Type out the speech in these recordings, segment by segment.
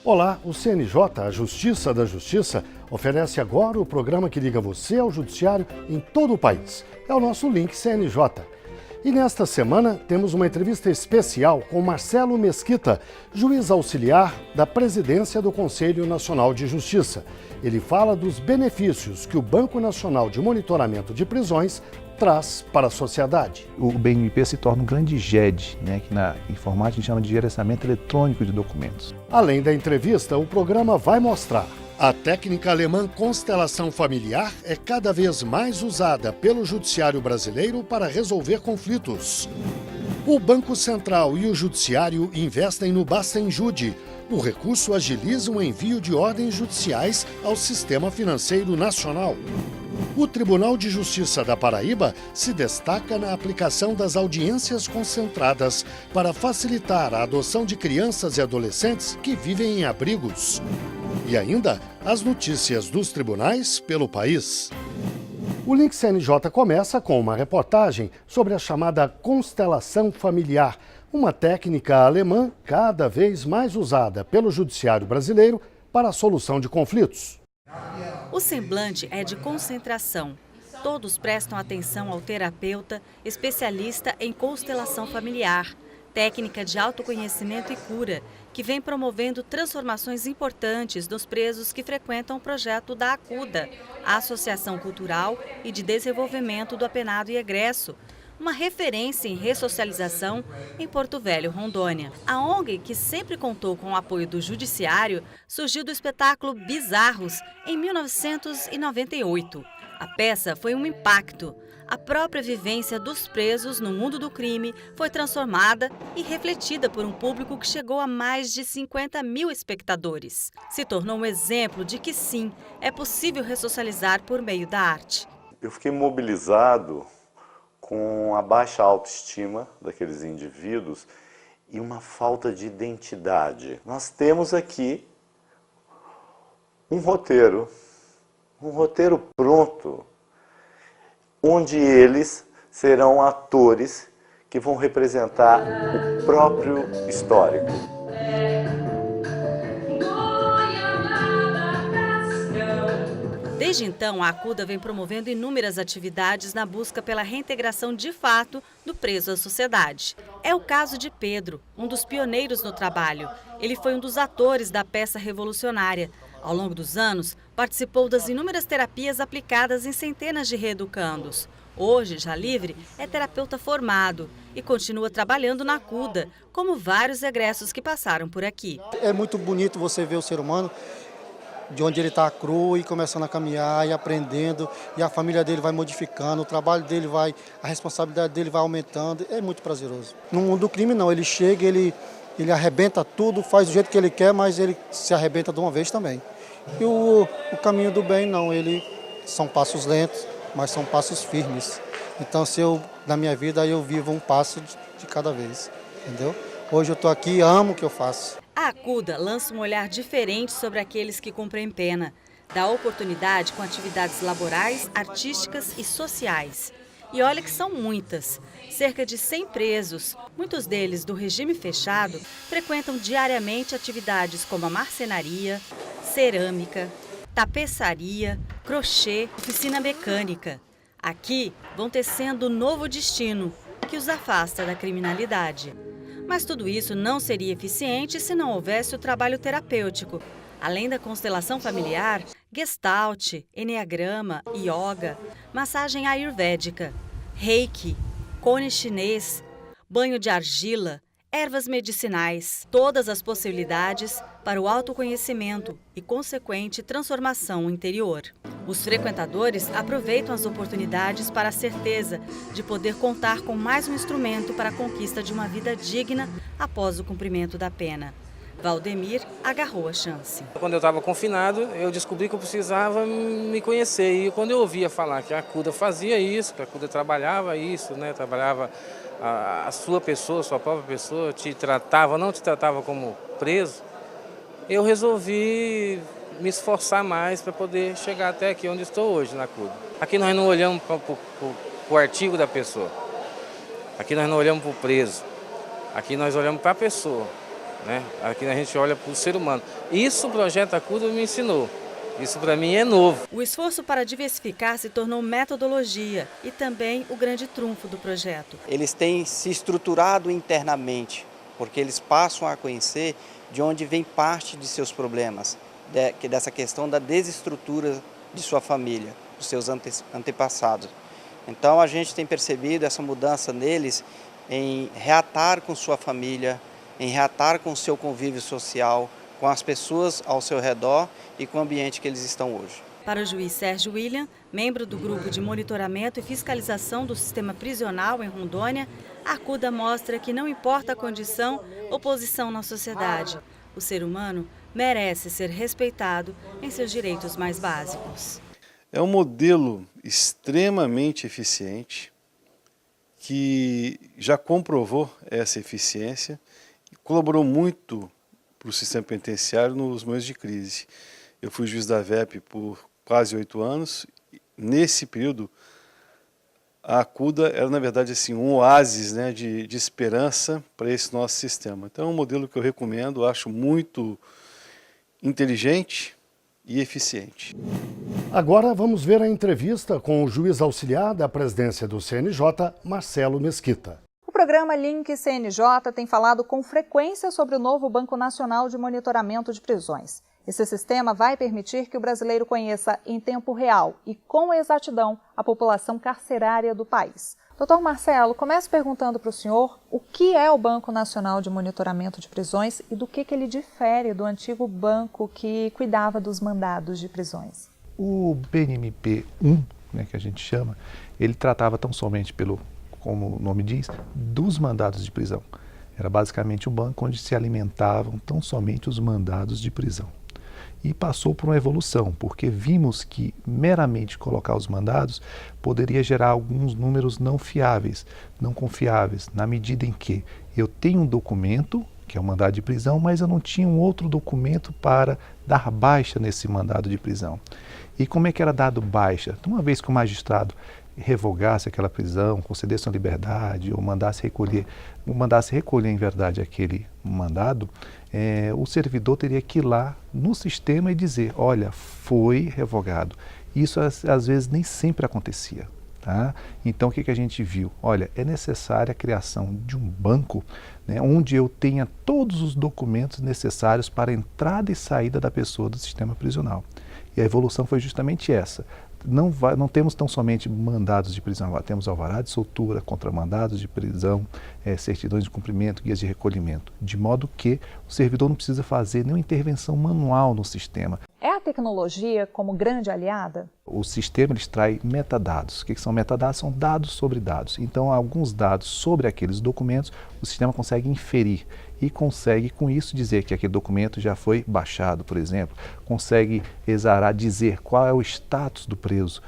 Olá, o CNJ, a Justiça da Justiça, oferece agora o programa que liga você ao judiciário em todo o país. É o nosso link CNJ. E nesta semana temos uma entrevista especial com Marcelo Mesquita, juiz auxiliar da presidência do Conselho Nacional de Justiça. Ele fala dos benefícios que o Banco Nacional de Monitoramento de Prisões traz para a sociedade. O BNP se torna um grande GED, que na informática a gente chama de gerenciamento eletrônico de documentos. Além da entrevista, o programa vai mostrar: a técnica alemã constelação familiar é cada vez mais usada pelo judiciário brasileiro para resolver conflitos. O Banco Central e o Judiciário investem no Bacenjude. O recurso agiliza o envio de ordens judiciais ao Sistema Financeiro Nacional. O Tribunal de Justiça da Paraíba se destaca na aplicação das audiências concentradas para facilitar a adoção de crianças e adolescentes que vivem em abrigos. E ainda as notícias dos tribunais pelo país. O Link CNJ começa com uma reportagem sobre a chamada constelação familiar, uma técnica alemã cada vez mais usada pelo judiciário brasileiro para a solução de conflitos. O semblante é de concentração. Todos prestam atenção ao terapeuta, especialista em constelação familiar, técnica de autoconhecimento e cura, que vem promovendo transformações importantes nos presos que frequentam o projeto da ACUDA, a Associação Cultural e de Desenvolvimento do Apenado e Egresso, uma referência em ressocialização em Porto Velho, Rondônia. A ONG, que sempre contou com o apoio do Judiciário, surgiu do espetáculo Bizarros, em 1998. A peça foi um impacto. A própria vivência dos presos no mundo do crime foi transformada e refletida por um público que chegou a mais de 50 mil espectadores. Se tornou um exemplo de que sim, é possível ressocializar por meio da arte. Eu fiquei mobilizado com a baixa autoestima daqueles indivíduos e uma falta de identidade. Nós temos aqui um roteiro pronto, onde eles serão atores que vão representar o próprio histórico. Desde então, a ACUDA vem promovendo inúmeras atividades na busca pela reintegração de fato do preso à sociedade. É o caso de Pedro, um dos pioneiros no trabalho. Ele foi um dos atores da peça revolucionária. Ao longo dos anos, participou das inúmeras terapias aplicadas em centenas de reeducandos. Hoje, já livre, é terapeuta formado e continua trabalhando na ACUDA, como vários egressos que passaram por aqui. É muito bonito você ver o ser humano de onde ele está cru e começando a caminhar e aprendendo, e a família dele vai modificando, o trabalho dele a responsabilidade dele vai aumentando, é muito prazeroso. No mundo do crime não, ele chega, ele arrebenta tudo, faz do jeito que ele quer, mas ele se arrebenta de uma vez também. E o caminho do bem não, são passos lentos, mas são passos firmes. Então na minha vida eu vivo um passo de cada vez, entendeu? Hoje eu estou aqui e amo o que eu faço. A ACUDA lança um olhar diferente sobre aqueles que cumprem pena. Dá oportunidade com atividades laborais, artísticas e sociais. E olha que são muitas. Cerca de 100 presos, muitos deles do regime fechado, frequentam diariamente atividades como a marcenaria, cerâmica, tapeçaria, crochê, oficina mecânica. Aqui vão tecendo um novo destino que os afasta da criminalidade. Mas tudo isso não seria eficiente se não houvesse o trabalho terapêutico. Além da constelação familiar, gestalt, enneagrama, yoga, massagem ayurvédica, reiki, cone chinês, banho de argila, ervas medicinais, todas as possibilidades para o autoconhecimento e consequente transformação interior. Os frequentadores aproveitam as oportunidades para a certeza de poder contar com mais um instrumento para a conquista de uma vida digna após o cumprimento da pena. Valdemir agarrou a chance. Quando eu estava confinado, eu descobri que eu precisava me conhecer. E quando eu ouvia falar que a ACUDA fazia isso, que a ACUDA trabalhava isso, trabalhava a sua pessoa, a sua própria pessoa, não te tratava como preso, eu resolvi me esforçar mais para poder chegar até aqui onde estou hoje, na ACUDA. Aqui nós não olhamos para o artigo da pessoa, aqui nós não olhamos para o preso, aqui nós olhamos para a pessoa. né? Aqui a gente olha para o ser humano. Isso o projeto Acuda me ensinou. Isso para mim é novo. O esforço para diversificar se tornou metodologia e também o grande trunfo do projeto. Eles têm se estruturado internamente, porque eles passam a conhecer de onde vem parte de seus problemas, dessa questão da desestrutura de sua família, dos seus antepassados. Então a gente tem percebido essa mudança neles em reatar com sua família, em reatar com o seu convívio social, com as pessoas ao seu redor e com o ambiente que eles estão hoje. Para o juiz Sérgio William, membro do Grupo de Monitoramento e Fiscalização do Sistema Prisional em Rondônia, a Acuda mostra que não importa a condição ou posição na sociedade, o ser humano merece ser respeitado em seus direitos mais básicos. É um modelo extremamente eficiente que já comprovou essa eficiência e colaborou muito para o sistema penitenciário nos momentos de crise. Eu fui juiz da VEP por quase 8 anos. Nesse período, a Acuda era, na verdade, assim, um oásis, né, de esperança para esse nosso sistema. Então, é um modelo que eu recomendo, acho muito inteligente e eficiente. Agora vamos ver a entrevista com o juiz auxiliar da presidência do CNJ, Marcelo Mesquita. O programa Link CNJ tem falado com frequência sobre o novo Banco Nacional de Monitoramento de Prisões. Esse sistema vai permitir que o brasileiro conheça em tempo real e com exatidão a população carcerária do país. Doutor Marcelo, começo perguntando para o senhor o que é o Banco Nacional de Monitoramento de Prisões e do que ele difere do antigo banco que cuidava dos mandados de prisões. O BNMP-1, né, que a gente chama, ele tratava tão somente como o nome diz, dos mandados de prisão. Era basicamente um banco onde se alimentavam tão somente os mandados de prisão. E passou por uma evolução, porque vimos que meramente colocar os mandados poderia gerar alguns números não fiáveis, não confiáveis, na medida em que eu tenho um documento, que é o mandado de prisão, mas eu não tinha um outro documento para dar baixa nesse mandado de prisão. E como é que era dado baixa? Então, uma vez que o magistrado revogasse aquela prisão, concedesse uma liberdade ou mandasse recolher em verdade aquele mandado, o servidor teria que ir lá no sistema e dizer, olha, foi revogado. Isso às vezes nem sempre acontecia. Tá? Então o que a gente viu? Olha, é necessária a criação de um banco, né, onde eu tenha todos os documentos necessários para a entrada e saída da pessoa do sistema prisional. E a evolução foi justamente essa. Não temos tão somente mandados de prisão, temos alvará de soltura, contramandados de prisão, certidões de cumprimento, guias de recolhimento, de modo que o servidor não precisa fazer nenhuma intervenção manual no sistema. É a tecnologia como grande aliada? O sistema extrai metadados. O que são metadados? São dados sobre dados. Então, alguns dados sobre aqueles documentos, o sistema consegue inferir e consegue, com isso, dizer que aquele documento já foi baixado, por exemplo. Consegue exarar, dizer qual é o status do preso.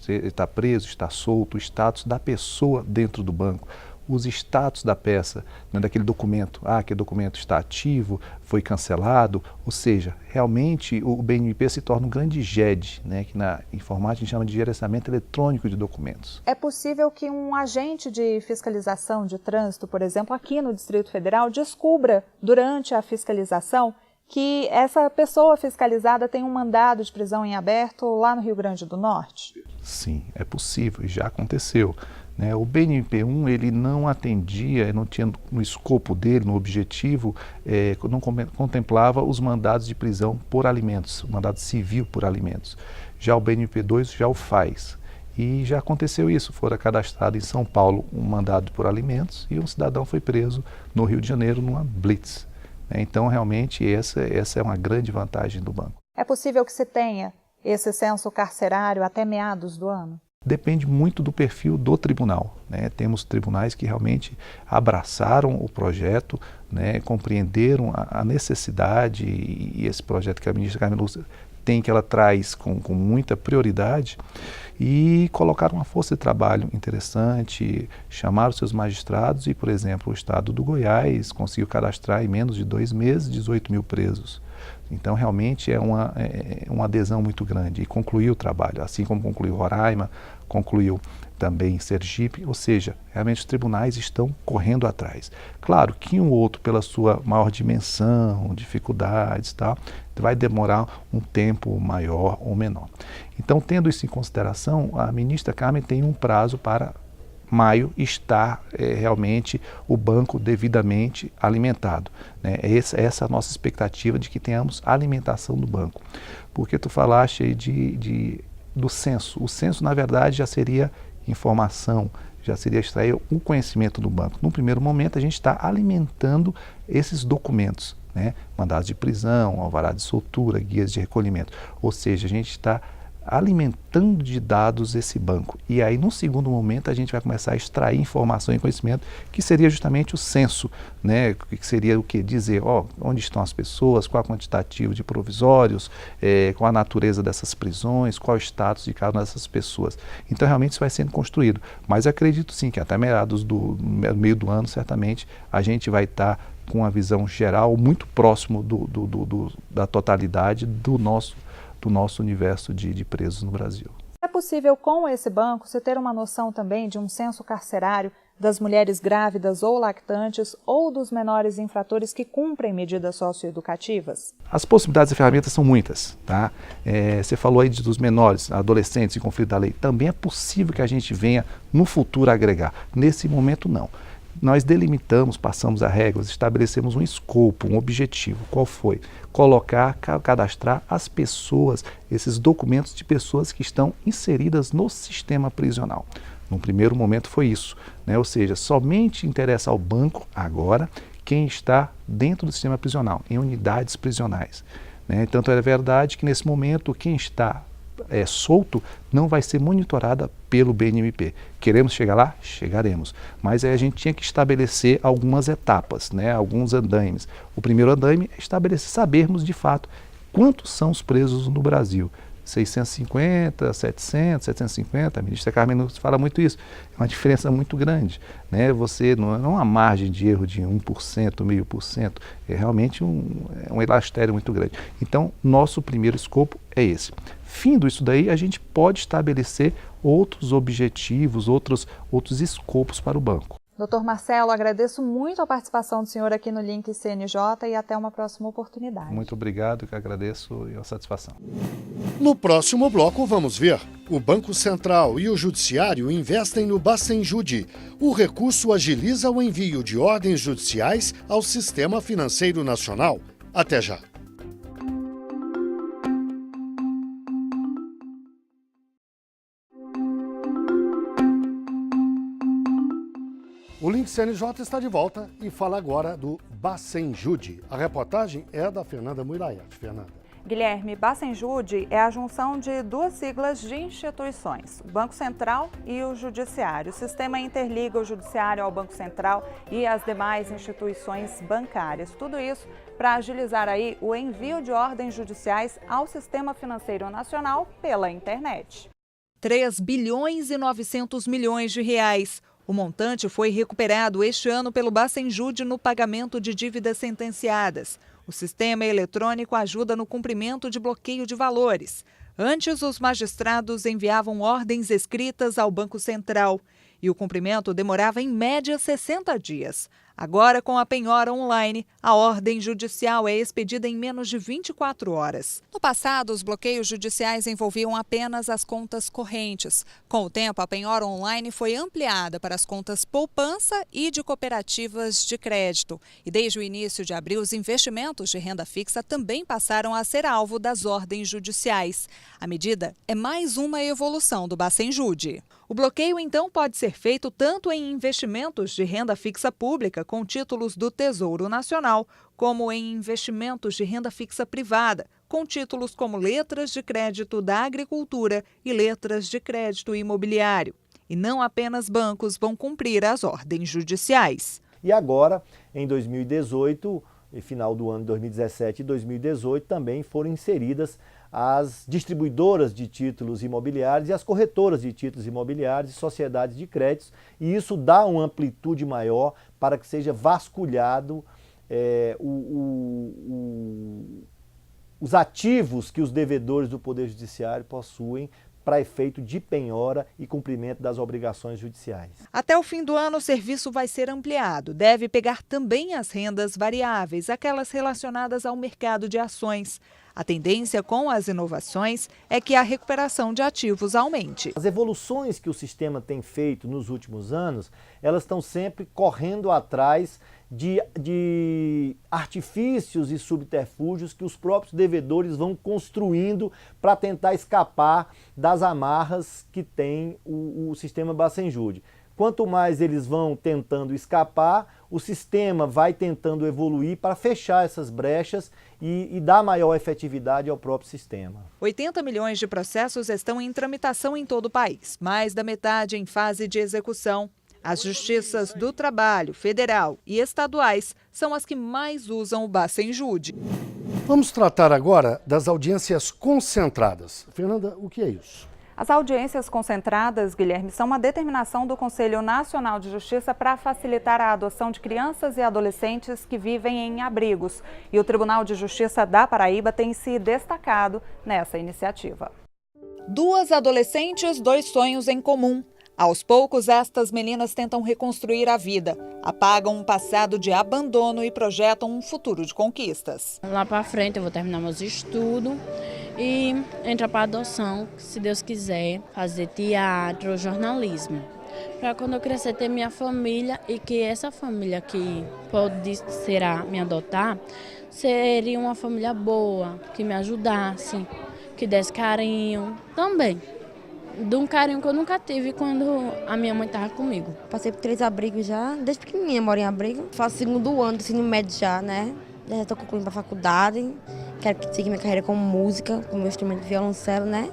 Está preso, está solto, o status da pessoa dentro do banco. Os status da peça, né, daquele documento, aquele documento está ativo, foi cancelado, ou seja, realmente o BNMP se torna um grande GED, né, que na informática a gente chama de gerenciamento eletrônico de documentos. É possível que um agente de fiscalização de trânsito, por exemplo, aqui no Distrito Federal, descubra durante a fiscalização que essa pessoa fiscalizada tem um mandado de prisão em aberto lá no Rio Grande do Norte? Sim, é possível e já aconteceu. O BNMP-1 ele não atendia, não tinha no escopo dele, no objetivo, não contemplava os mandados de prisão por alimentos, o mandado civil por alimentos. Já o BNMP-2 já o faz. E já aconteceu isso, fora cadastrado em São Paulo um mandado por alimentos e um cidadão foi preso no Rio de Janeiro numa blitz. Então, realmente, essa é uma grande vantagem do banco. É possível que se tenha esse censo carcerário até meados do ano? Depende muito do perfil do tribunal, né? Temos tribunais que realmente abraçaram o projeto, né? Compreenderam a necessidade e esse projeto que a ministra Carmen Lúcia tem, que ela traz com muita prioridade, e colocaram uma força de trabalho interessante, chamaram seus magistrados e, por exemplo, o estado do Goiás conseguiu cadastrar em menos de 2 meses 18 mil presos. Então, realmente é uma adesão muito grande e concluiu o trabalho, assim como concluiu Roraima, concluiu também em Sergipe, ou seja, realmente os tribunais estão correndo atrás. Claro que um ou outro, pela sua maior dimensão, dificuldades e tal, vai demorar um tempo maior ou menor. Então, tendo isso em consideração, a ministra Carmen tem um prazo para maio estar realmente o banco devidamente alimentado, né? Essa é a nossa expectativa de que tenhamos alimentação do banco. Porque tu falaste aí do censo. O censo, na verdade, já seria informação, já seria extrair o conhecimento do banco. Num primeiro momento, a gente está alimentando esses documentos, né? Mandados de prisão, alvará de soltura, guias de recolhimento. Ou seja, a gente está alimentando de dados esse banco. E aí, num segundo momento, a gente vai começar a extrair informação e conhecimento, que seria justamente o censo, né? Que seria o que? Dizer, onde estão as pessoas, qual é o quantitativo de provisórios, qual a natureza dessas prisões, qual o status de cada uma dessas pessoas. Então, realmente, isso vai sendo construído. Mas acredito sim que até meados do meio do ano, certamente, a gente vai estar com uma visão geral muito próximo da totalidade do nosso universo de presos no Brasil. É possível, com esse banco, se ter uma noção também de um censo carcerário das mulheres grávidas ou lactantes ou dos menores infratores que cumprem medidas socioeducativas? As possibilidades e ferramentas são muitas, tá? Você falou aí dos menores, adolescentes em conflito da lei. Também é possível que a gente venha no futuro agregar. Nesse momento, não. Nós delimitamos, passamos a regras, estabelecemos um escopo, um objetivo. Qual foi? Cadastrar as pessoas, esses documentos de pessoas que estão inseridas no sistema prisional. No primeiro momento foi isso, né? Ou seja, somente interessa ao banco agora quem está dentro do sistema prisional, em unidades prisionais, né? Tanto é verdade que nesse momento quem está solto não vai ser monitorada pelo BNMP. Queremos chegar lá? Chegaremos. Mas aí a gente tinha que estabelecer algumas etapas, né? Alguns andaimes. O primeiro andaime é estabelecer, sabermos de fato quantos são os presos no Brasil. 650, 700, 750, a ministra Carmen nos fala muito isso. É uma diferença muito grande, né? Você não é uma margem de erro de 1%, 0,5%, é realmente um elastério muito grande. Então, nosso primeiro escopo é esse. Findo isso daí, a gente pode estabelecer outros objetivos, outros escopos para o banco. Dr. Marcelo, agradeço muito a participação do senhor aqui no Link CNJ e até uma próxima oportunidade. Muito obrigado, que agradeço e a satisfação. No próximo bloco vamos ver: o Banco Central e o Judiciário investem no Bacenjude. O recurso agiliza o envio de ordens judiciais ao Sistema Financeiro Nacional. Até já. O Link CNJ está de volta e fala agora do Bacenjude. A reportagem é da Fernanda Muirayat. Fernanda. Guilherme, Bacenjude é a junção de duas siglas de instituições, o Banco Central e o Judiciário. O sistema interliga o Judiciário ao Banco Central e as demais instituições bancárias. Tudo isso para agilizar aí o envio de ordens judiciais ao Sistema Financeiro Nacional pela internet. 3 bilhões e 900 milhões de reais. O montante foi recuperado este ano pelo Bacenjude no pagamento de dívidas sentenciadas. O sistema eletrônico ajuda no cumprimento de bloqueio de valores. Antes, os magistrados enviavam ordens escritas ao Banco Central e o cumprimento demorava em média 60 dias. Agora, com a penhora online, a ordem judicial é expedida em menos de 24 horas. No passado, os bloqueios judiciais envolviam apenas as contas correntes. Com o tempo, a penhora online foi ampliada para as contas poupança e de cooperativas de crédito. E desde o início de abril, os investimentos de renda fixa também passaram a ser alvo das ordens judiciais. A medida é mais uma evolução do Bacenjude. O bloqueio, então, pode ser feito tanto em investimentos de renda fixa pública com títulos do Tesouro Nacional, como em investimentos de renda fixa privada, com títulos como letras de crédito da agricultura e letras de crédito imobiliário. E não apenas bancos vão cumprir as ordens judiciais. E agora, em 2018, final do ano de 2017 e 2018, também foram inseridas as distribuidoras de títulos imobiliários e as corretoras de títulos imobiliários e sociedades de créditos, e isso dá uma amplitude maior para que seja vasculhado os ativos que os devedores do Poder Judiciário possuem para efeito de penhora e cumprimento das obrigações judiciais. Até o fim do ano, o serviço vai ser ampliado. Deve pegar também as rendas variáveis, aquelas relacionadas ao mercado de ações. A tendência com as inovações é que a recuperação de ativos aumente. As evoluções que o sistema tem feito nos últimos anos, elas estão sempre correndo atrás de artifícios e subterfúgios que os próprios devedores vão construindo para tentar escapar das amarras que tem o sistema Bacenjude. Quanto mais eles vão tentando escapar, o sistema vai tentando evoluir para fechar essas brechas e dar maior efetividade ao próprio sistema. 80 milhões de processos estão em tramitação em todo o país, mais da metade em fase de execução. As justiças do trabalho, federal e estaduais são as que mais usam o Bacenjude. Vamos tratar agora das audiências concentradas. Fernanda, o que é isso? As audiências concentradas, Guilherme, são uma determinação do Conselho Nacional de Justiça para facilitar a adoção de crianças e adolescentes que vivem em abrigos. E o Tribunal de Justiça da Paraíba tem se destacado nessa iniciativa. 2 adolescentes, 2 sonhos em comum. Aos poucos, estas meninas tentam reconstruir a vida, apagam um passado de abandono e projetam um futuro de conquistas. Lá para frente eu vou terminar meus estudos e entrar para adoção, se Deus quiser, fazer teatro, jornalismo. Para quando eu crescer ter minha família e que essa família que pode será me adotar, seria uma família boa, que me ajudasse, que desse carinho também. De um carinho que eu nunca tive quando a minha mãe estava comigo. Passei por 3 abrigos já, desde pequenininha moro em abrigo. Faço 2º ano do ensino médio já, né? Já estou concluindo a faculdade, quero seguir minha carreira como música, com meu instrumento de violoncelo, né?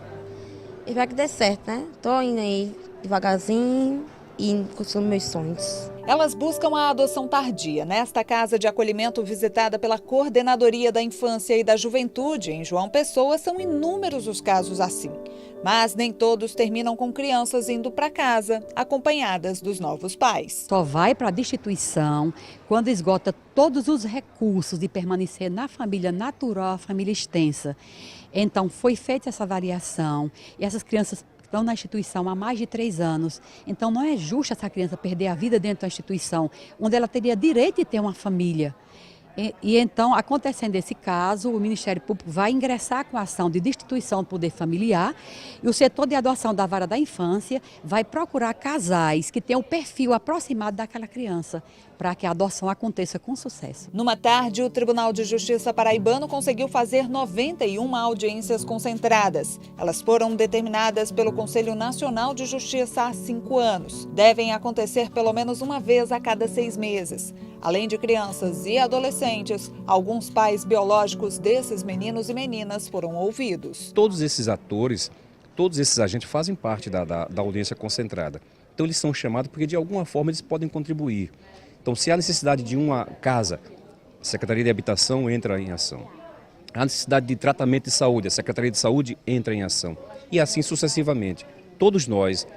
E vai que dê certo, né? Tô indo aí devagarzinho e construindo meus sonhos. Elas buscam a adoção tardia nesta casa de acolhimento visitada pela Coordenadoria da Infância e da Juventude em João Pessoa. São inúmeros os casos assim, mas nem todos terminam com crianças indo para casa, acompanhadas dos novos pais. Só vai para a destituição quando esgota todos os recursos de permanecer na família natural, a família extensa. Então foi feita essa variação e essas crianças estão na instituição há mais de 3 anos. Então não é justo essa criança perder a vida dentro da instituição, onde ela teria direito de ter uma família. E então, acontecendo esse caso, o Ministério Público vai ingressar com a ação de destituição do poder familiar e o setor de adoção da Vara da Infância vai procurar casais que tenham o perfil aproximado daquela criança para que a adoção aconteça com sucesso. Numa tarde, o Tribunal de Justiça paraibano conseguiu fazer 91 audiências concentradas. Elas foram determinadas pelo Conselho Nacional de Justiça há 5 anos. Devem acontecer pelo menos uma vez a cada 6 meses. Além de crianças e adolescentes, alguns pais biológicos desses meninos e meninas foram ouvidos. Todos esses atores, todos esses agentes fazem parte da audiência concentrada. Então eles são chamados porque de alguma forma eles podem contribuir. Então se há necessidade de uma casa, a Secretaria de Habitação entra em ação. Há necessidade de tratamento de saúde, a Secretaria de Saúde entra em ação. E assim sucessivamente. Todos nós,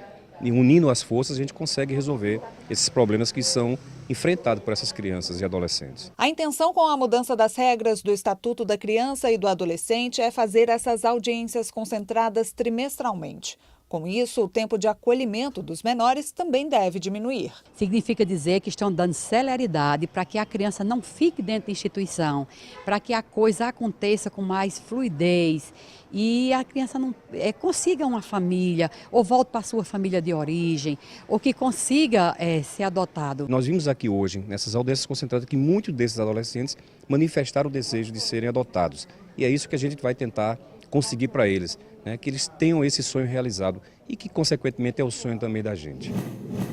unindo as forças, a gente consegue resolver esses problemas que são enfrentados por essas crianças e adolescentes. A intenção com a mudança das regras do Estatuto da Criança e do Adolescente é fazer essas audiências concentradas trimestralmente. Com isso, o tempo de acolhimento dos menores também deve diminuir. Significa dizer que estão dando celeridade para que a criança não fique dentro da instituição, para que a coisa aconteça com mais fluidez e a criança não consiga uma família, ou volte para a sua família de origem, ou que consiga ser adotado. Nós vimos aqui hoje, nessas audiências concentradas, que muitos desses adolescentes manifestaram o desejo de serem adotados. E é isso que a gente vai tentar conseguir para eles, né? Que eles tenham esse sonho realizado e que, consequentemente, é o sonho também da gente.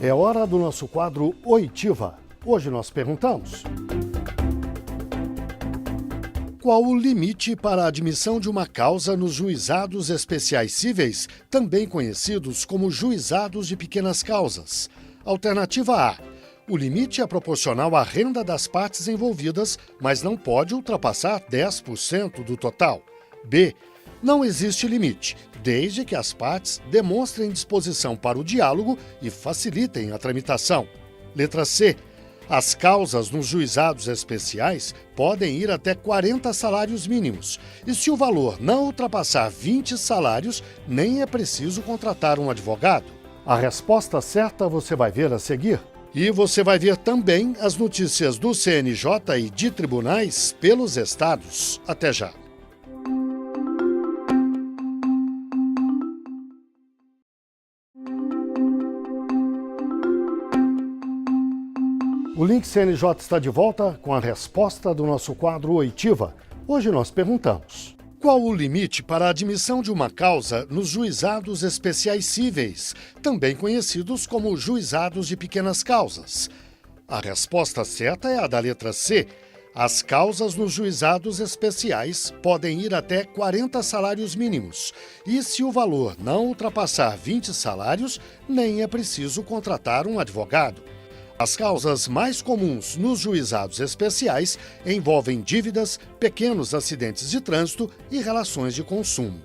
É hora do nosso quadro Oitiva. Hoje nós perguntamos: qual o limite para a admissão de uma causa nos juizados especiais cíveis, também conhecidos como juizados de pequenas causas? Alternativa A: o limite é proporcional à renda das partes envolvidas, mas não pode ultrapassar 10% do total. B: não existe limite, desde que as partes demonstrem disposição para o diálogo e facilitem a tramitação. Letra C: As causas nos juizados especiais podem ir até 40 salários mínimos. E se o valor não ultrapassar 20 salários, nem é preciso contratar um advogado. A resposta certa você vai ver a seguir. E você vai ver também as notícias do CNJ e de tribunais pelos estados. Até já. O Link CNJ está de volta com a resposta do nosso quadro Oitiva. Hoje nós perguntamos: qual o limite para a admissão de uma causa nos juizados especiais cíveis, também conhecidos como juizados de pequenas causas? A resposta certa é a da letra C. As causas nos juizados especiais podem ir até 40 salários mínimos. E se o valor não ultrapassar 20 salários, nem é preciso contratar um advogado. As causas mais comuns nos juizados especiais envolvem dívidas, pequenos acidentes de trânsito e relações de consumo.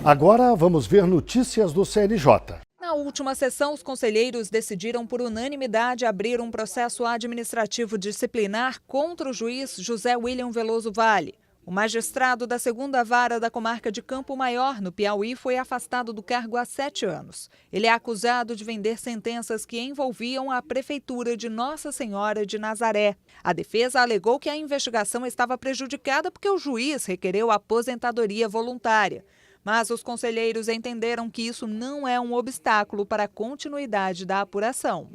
Agora vamos ver notícias do CNJ. Na última sessão, os conselheiros decidiram por unanimidade abrir um processo administrativo disciplinar contra o juiz José William Veloso Vale. O magistrado da 2ª Vara da Comarca de Campo Maior, no Piauí, foi afastado do cargo há 7 anos. Ele é acusado de vender sentenças que envolviam a Prefeitura de Nossa Senhora de Nazaré. A defesa alegou que a investigação estava prejudicada porque o juiz requereu aposentadoria voluntária. Mas os conselheiros entenderam que isso não é um obstáculo para a continuidade da apuração.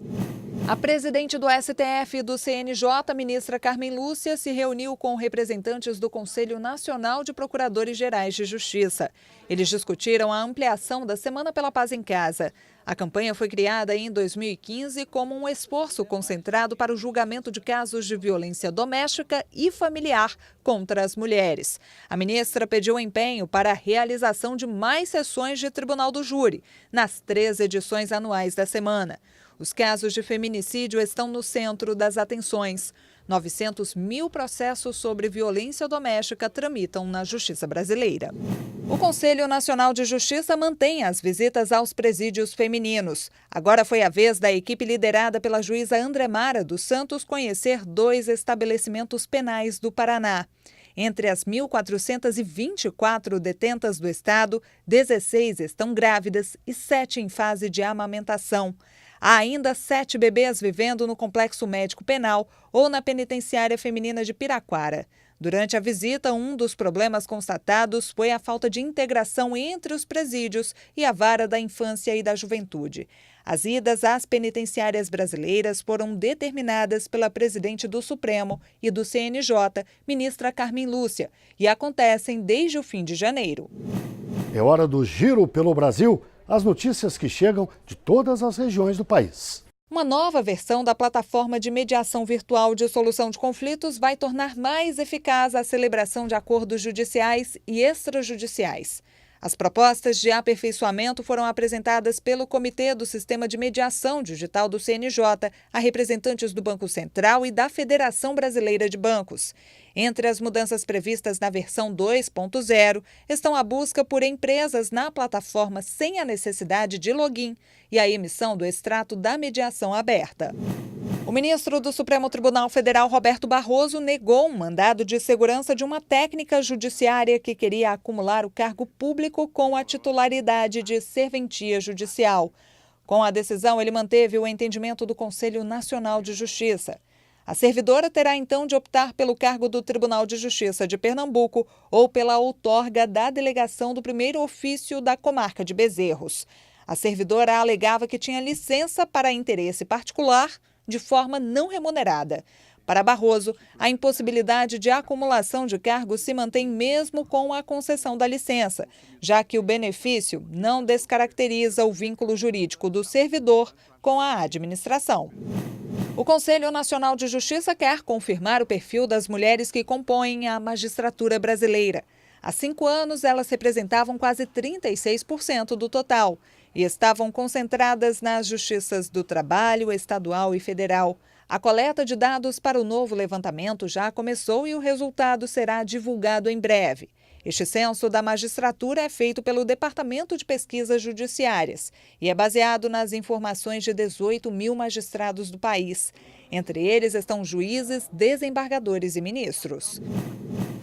A presidente do STF e do CNJ, ministra Carmen Lúcia, se reuniu com representantes do Conselho Nacional de Procuradores-Gerais de Justiça. Eles discutiram a ampliação da Semana pela Paz em Casa. A campanha foi criada em 2015 como um esforço concentrado para o julgamento de casos de violência doméstica e familiar contra as mulheres. A ministra pediu empenho para a realização de mais sessões de Tribunal do Júri, nas 3 edições anuais da semana. Os casos de feminicídio estão no centro das atenções. 900 mil processos sobre violência doméstica tramitam na Justiça brasileira. O Conselho Nacional de Justiça mantém as visitas aos presídios femininos. Agora foi a vez da equipe liderada pela juíza Andremara dos Santos conhecer 2 estabelecimentos penais do Paraná. Entre as 1.424 detentas do estado, 16 estão grávidas e 7 em fase de amamentação. Há ainda 7 bebês vivendo no Complexo Médico Penal ou na Penitenciária Feminina de Piraquara. Durante a visita, um dos problemas constatados foi a falta de integração entre os presídios e a Vara da Infância e da Juventude. As idas às penitenciárias brasileiras foram determinadas pela presidente do Supremo e do CNJ, ministra Carmen Lúcia, e acontecem desde o fim de janeiro. É hora do Giro pelo Brasil. As notícias que chegam de todas as regiões do país. Uma nova versão da plataforma de mediação virtual de solução de conflitos vai tornar mais eficaz a celebração de acordos judiciais e extrajudiciais. As propostas de aperfeiçoamento foram apresentadas pelo Comitê do Sistema de Mediação Digital do CNJ a representantes do Banco Central e da Federação Brasileira de Bancos. Entre as mudanças previstas na versão 2.0 estão a busca por empresas na plataforma sem a necessidade de login e a emissão do extrato da mediação aberta. O ministro do Supremo Tribunal Federal, Roberto Barroso, negou um mandado de segurança de uma técnica judiciária que queria acumular o cargo público com a titularidade de serventia judicial. Com a decisão, ele manteve o entendimento do Conselho Nacional de Justiça. A servidora terá então de optar pelo cargo do Tribunal de Justiça de Pernambuco ou pela outorga da delegação do primeiro ofício da comarca de Bezerros. A servidora alegava que tinha licença para interesse particular de forma não remunerada. Para Barroso, a impossibilidade de acumulação de cargos se mantém mesmo com a concessão da licença, já que o benefício não descaracteriza o vínculo jurídico do servidor com a administração. O Conselho Nacional de Justiça quer confirmar o perfil das mulheres que compõem a magistratura brasileira. Há 5 anos, elas representavam quase 36% do total e estavam concentradas nas justiças do trabalho, estadual e federal. A coleta de dados para o novo levantamento já começou e o resultado será divulgado em breve. Este censo da magistratura é feito pelo Departamento de Pesquisas Judiciárias e é baseado nas informações de 18 mil magistrados do país. Entre eles estão juízes, desembargadores e ministros.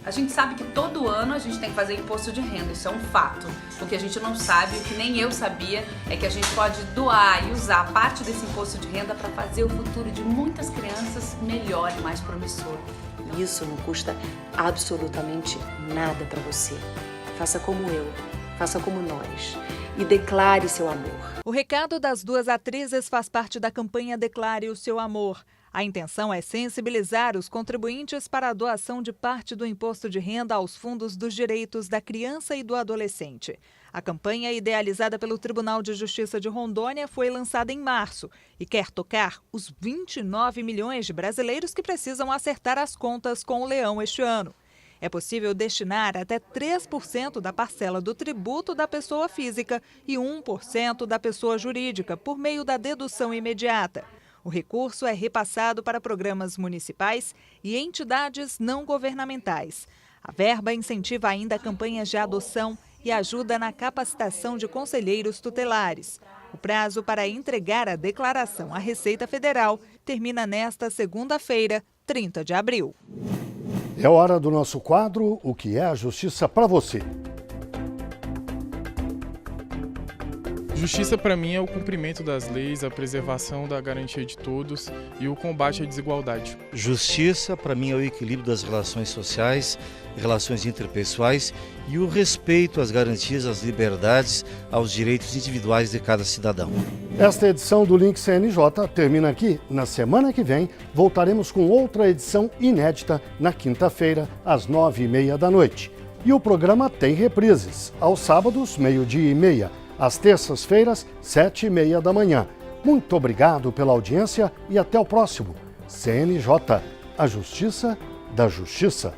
A gente sabe que todo ano a gente tem que fazer imposto de renda, isso é um fato. O que a gente não sabe, o que nem eu sabia, é que a gente pode doar e usar parte desse imposto de renda para fazer o futuro de muitas crianças melhor e mais promissor. Isso não custa absolutamente nada para você. Faça como eu, faça como nós e declare seu amor. O recado das duas atrizes faz parte da campanha Declare o Seu Amor. A intenção é sensibilizar os contribuintes para a doação de parte do imposto de renda aos fundos dos direitos da criança e do adolescente. A campanha, idealizada pelo Tribunal de Justiça de Rondônia, foi lançada em março e quer tocar os 29 milhões de brasileiros que precisam acertar as contas com o leão este ano. É possível destinar até 3% da parcela do tributo da pessoa física e 1% da pessoa jurídica, por meio da dedução imediata. O recurso é repassado para programas municipais e entidades não governamentais. A verba incentiva ainda campanhas de adoção e ajuda na capacitação de conselheiros tutelares. O prazo para entregar a declaração à Receita Federal termina nesta segunda-feira, 30 de abril. É hora do nosso quadro O que é a Justiça para você? Justiça para mim é o cumprimento das leis, a preservação da garantia de todos e o combate à desigualdade. Justiça para mim é o equilíbrio das relações sociais, relações interpessoais e o respeito às garantias, às liberdades, aos direitos individuais de cada cidadão. Esta edição do Link CNJ termina aqui. Na semana que vem, voltaremos com outra edição inédita na quinta-feira, às 9h30 da noite. E o programa tem reprises, aos sábados, 12h30. Às terças-feiras, 7h30 da manhã. Muito obrigado pela audiência e até o próximo. CNJ, a Justiça da Justiça.